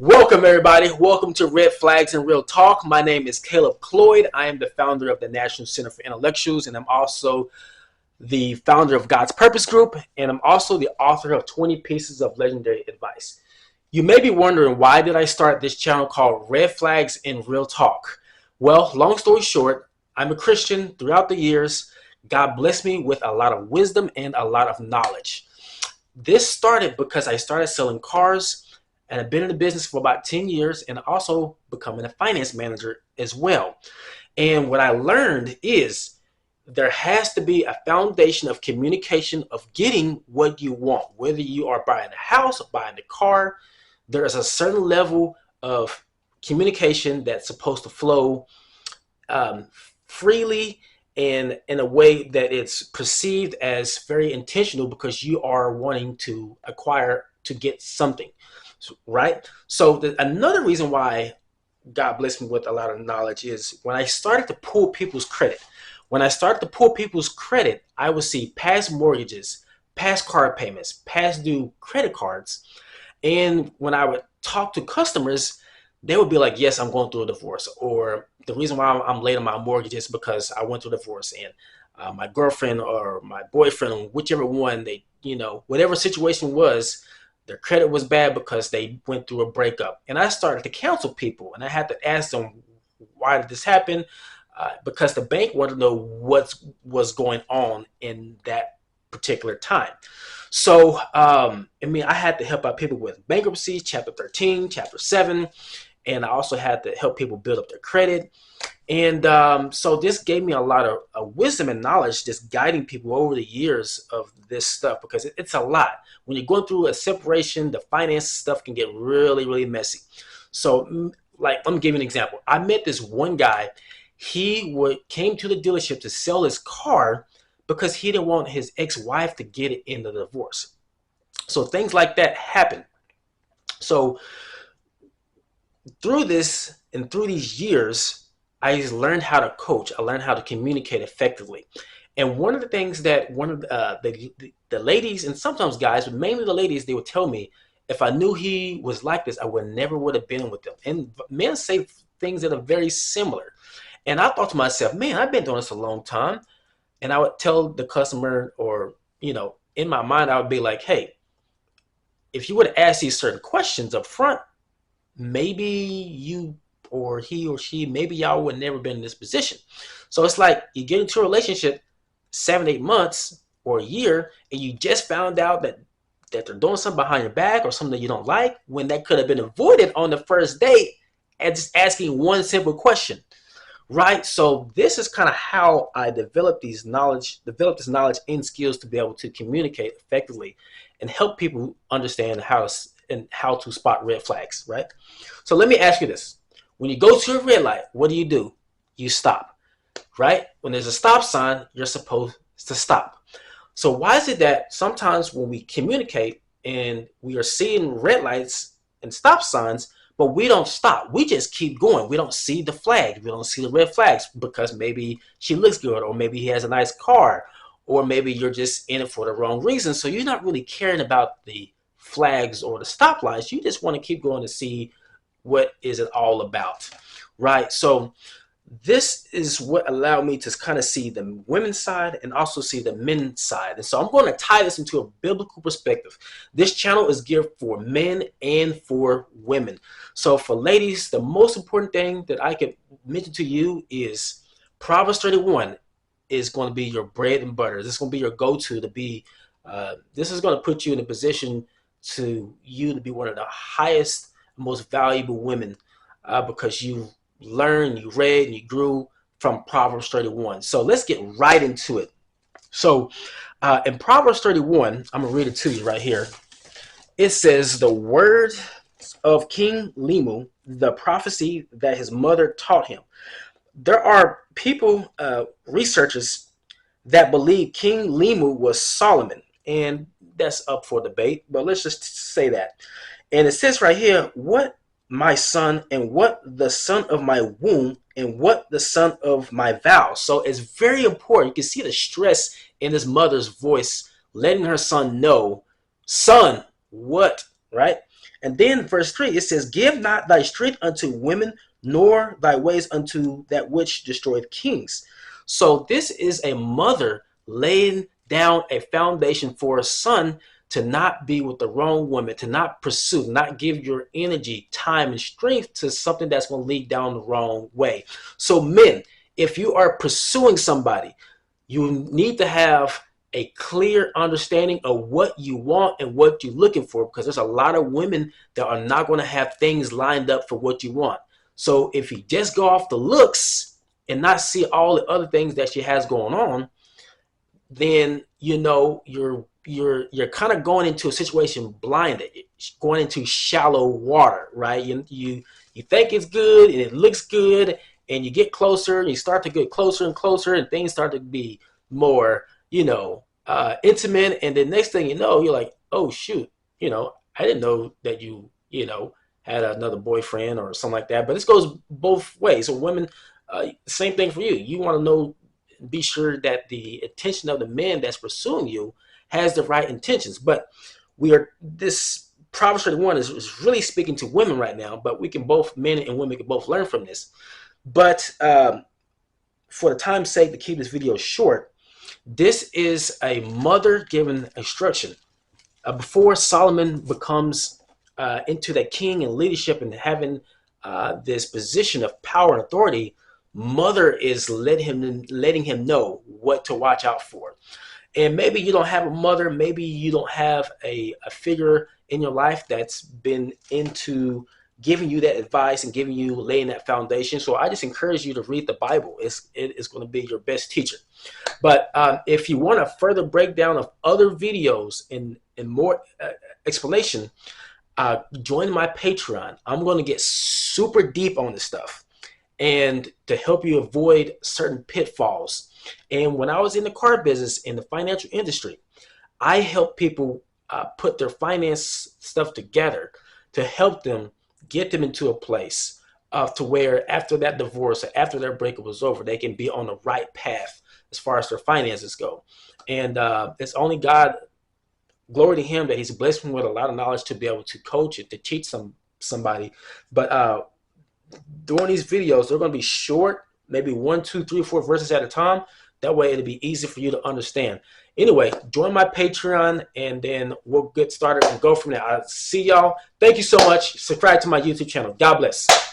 Welcome, everybody. Welcome to Red Flags and Real Talk. My name is Caleb Cloyd. I am the founder of the National Center for Intellectuals, and I'm also the founder of God's Purpose Group, and I'm also the author of 20 Pieces of Legendary Advice. You may be wondering, why did I start this channel called Red Flags and Real Talk? Well, long story short, I'm a Christian. Throughout the years, God blessed me with a lot of wisdom and a lot of knowledge. This started because I started selling cars, and I've been in the business for about 10 years and also becoming a finance manager as well. And what I learned is there has to be a foundation of communication of getting what you want. Whether you are buying a house or buying a car, there is a certain level of communication that's supposed to flow um, freely and in a way that it's perceived as very intentional because you are wanting to acquire to get something, right? So another reason why God blessed me with a lot of knowledge is when I started to pull people's credit. When I started to pull people's credit, I would see past mortgages, past car payments, past due credit cards. And when I would talk to customers, they would be like, yes, I'm going through a divorce. Or the reason why I'm late on my mortgage is because I went through a divorce. And my girlfriend or my boyfriend, whichever one, whatever situation was, their credit was bad because they went through a breakup. And I started to counsel people, and I had to ask them, why did this happen? Because the bank wanted to know what was going on in that particular time. So, I had to help out people with bankruptcy, Chapter 13, Chapter 7, and I also had to help people build up their credit. And so this gave me a lot of wisdom and knowledge, just guiding people over the years of this stuff, because it's a lot. When you're going through a separation, the finance stuff can get really, really messy. So, like, let me give you an example. I met this one guy. Came to the dealership to sell his car because he didn't want his ex-wife to get it in the divorce. So things like that happen. So through this and through these years, I learned how to coach. I learned how to communicate effectively. And one of the things that one of the ladies, and sometimes guys, but mainly the ladies, they would tell me, if I knew he was like this, I would have been with him. And men say things that are very similar. And I thought to myself, man, I've been doing this a long time. And I would tell the customer, or, in my mind, I would be like, hey, if you would have asked these certain questions up front, maybe you or he or she, maybe y'all would never been in this position. So it's like you get into a relationship 7, 8 months or a year, and you just found out that they're doing something behind your back or something that you don't like, when that could have been avoided on the first date and just asking one simple question. Right. So this is kind of how I developed this knowledge and skills to be able to communicate effectively and help people understand how to spot red flags. Right. So let me ask you this. When you go to a red light, what do? You stop. Right. When there's a stop sign, you're supposed to stop. So why is it that sometimes when we communicate and we are seeing red lights and stop signs, but we don't stop? We just keep going. We don't see the flag. We don't see the red flags because maybe she looks good, or maybe he has a nice car, or maybe you're just in it for the wrong reason. So you're not really caring about the flags or the stoplights. You just want to keep going to see what is it all about, right? So this is what allowed me to kind of see the women's side and also see the men's side. And so I'm going to tie this into a biblical perspective. This channel is geared for men and for women. So for ladies, the most important thing that I can mention to you is Proverbs 31 is going to be your bread and butter. This is going to be your go-to to be, this is going to put you in a position to be one of the highest, most valuable women because you learned, you read, and you grew from Proverbs 31. So let's get right into it. So in Proverbs 31, I'm going to read it to you right here. It says, the word of King Lemuel, the prophecy that his mother taught him. There are people, researchers, that believe King Lemuel was Solomon, and that's up for debate, but let's just say that. And it says right here, what my son, and what the son of my womb, and what the son of my vow. So it's very important. You can see the stress in his mother's voice, letting her son know, son, what, right? And then verse 3, it says, give not thy strength unto women, nor thy ways unto that which destroyeth kings. So this is a mother laying down a foundation for a son to not be with the wrong woman, to not pursue, not give your energy, time, and strength to something that's going to lead down the wrong way. So men, if you are pursuing somebody, you need to have a clear understanding of what you want and what you're looking for, because there's a lot of women that are not going to have things lined up for what you want. So if you just go off the looks and not see all the other things that she has going on, then you're kind of going into a situation blinded, going into shallow water, right? You think it's good and it looks good, and you get closer and you start to get closer and closer, and things start to be more intimate, and the next thing you know, you're like, oh shoot, I didn't know that you had another boyfriend or something like that. But this goes both ways. So women, same thing for you. You want to know, be sure that the attention of the man that's pursuing you has the right intentions. But this Proverbs 31 is really speaking to women right now, but we can both, men and women, can both learn from this. But for the time's sake, to keep this video short, this is a mother giving instruction. Before Solomon becomes into that king and leadership and having this position of power and authority, mother is letting him know what to watch out for. And maybe you don't have a mother, maybe you don't have a figure in your life that's been into giving you that advice and laying that foundation. So I just encourage you to read the Bible. It is going to be your best teacher. But if you want a further breakdown of other videos and more explanation, join my Patreon. I'm going to get super deep on this stuff and to help you avoid certain pitfalls. And when I was in the car business, in the financial industry, I help people put their finance stuff together to help them get them into a place to where after that divorce, or after their breakup was over, they can be on the right path as far as their finances go. And it's only God, glory to him, that he's blessed me with a lot of knowledge to be able to coach it, to teach somebody. But during these videos, they're going to be short, maybe 1, 2, 3, 4 verses at a time. That way it'll be easy for you to understand. Anyway, join my Patreon, and then we'll get started and go from there. I'll see y'all. Thank you so much. Subscribe to my YouTube channel. God bless.